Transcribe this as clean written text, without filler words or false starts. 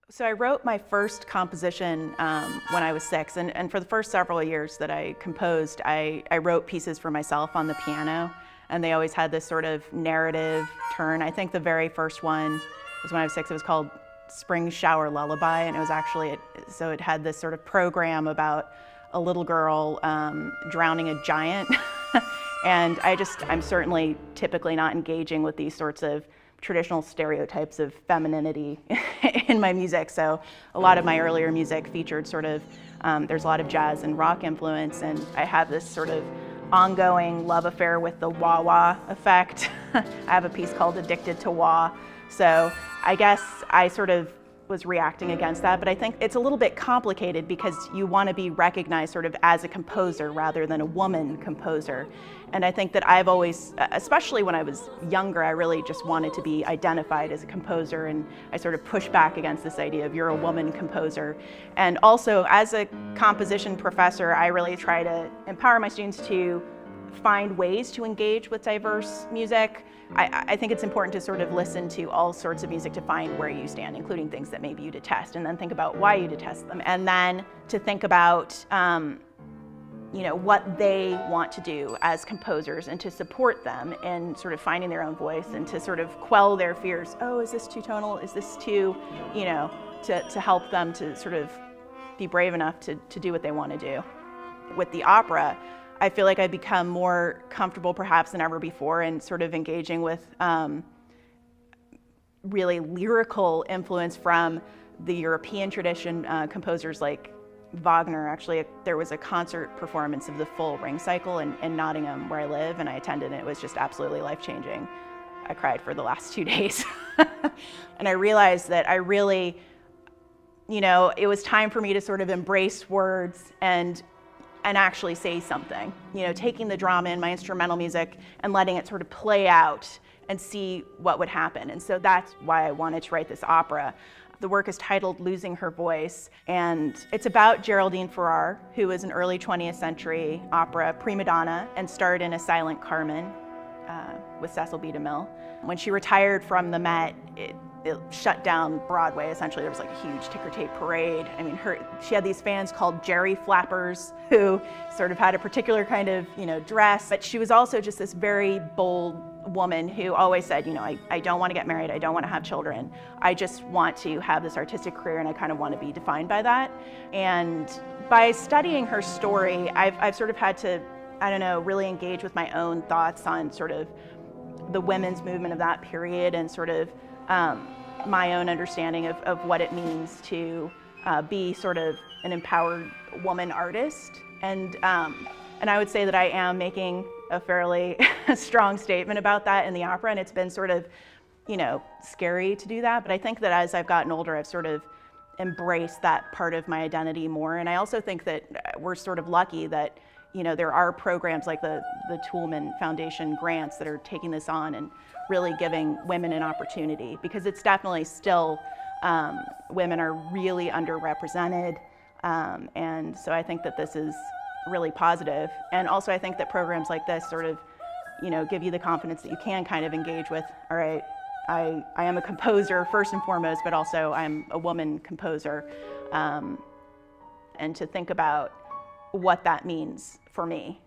So I wrote my first composition when I was 6, and for the first several years that I composed, I wrote pieces for myself on the piano, and they always had this sort of narrative turn. I think the very first one was when I was 6. It was called Spring Shower Lullaby, and it was actually, so it had this sort of program about a little girl drowning a giant. And I'm certainly typically not engaging with these sorts of traditional stereotypes of femininity in my music. So a lot of my earlier music featured sort of, there's a lot of jazz and rock influence, and I have this sort of ongoing love affair with the wah-wah effect. I have a piece called Addicted to Wah. So I guess I sort of was reacting against that, but I think it's a little bit complicated because you want to be recognized sort of as a composer rather than a woman composer. And I think that I've always, especially when I was younger, I really just wanted to be identified as a composer, and I sort of pushed back against this idea of you're a woman composer. And also as a composition professor, I really try to empower my students to find ways to engage with diverse music. I think it's important to sort of listen to all sorts of music to find where you stand, including things that maybe you detest, and then think about why you detest them, and then to think about what they want to do as composers, and to support them in sort of finding their own voice, and to sort of quell their fears. Oh, is this too tonal? Is this too, to help them to sort of be brave enough to do what they want to do. With the opera, I feel like I've become more comfortable perhaps than ever before in sort of engaging with really lyrical influence from the European tradition, composers like Wagner. Actually, there was a concert performance of the full Ring Cycle in Nottingham, where I live, and I attended, and it was just absolutely life-changing. I cried for the last 2 days. And I realized that I really, it was time for me to sort of embrace words and actually say something, taking the drama in my instrumental music and letting it sort of play out and see what would happen. And so that's why I wanted to write this opera. The work is titled Losing Her Voice, and it's about Geraldine Farrar, who was an early 20th century opera prima donna and starred in A Silent Carmen with Cecil B. DeMille. When she retired from the Met, it shut down Broadway. Essentially, there was like a huge ticker tape parade. I mean, she had these fans called Jerry Flappers, who sort of had a particular kind of, dress. But she was also just this very bold woman who always said, I don't want to get married. I don't want to have children. I just want to have this artistic career, and I kind of want to be defined by that. And by studying her story, I've sort of had to, really engage with my own thoughts on sort of the women's movement of that period, and sort of my own understanding of what it means to be sort of an empowered woman artist. And I would say that I am making a fairly strong statement about that in the opera, and it's been sort of, scary to do that. But I think that as I've gotten older, I've sort of embraced that part of my identity more. And I also think that we're sort of lucky that, there are programs like the Toulmin Foundation grants that are taking this on and really giving women an opportunity, because it's definitely still, women are really underrepresented. And so I think that this is really positive. And also I think that programs like this sort of, give you the confidence that you can kind of engage with, all right, I am a composer first and foremost, but also I'm a woman composer. And to think about what that means for me.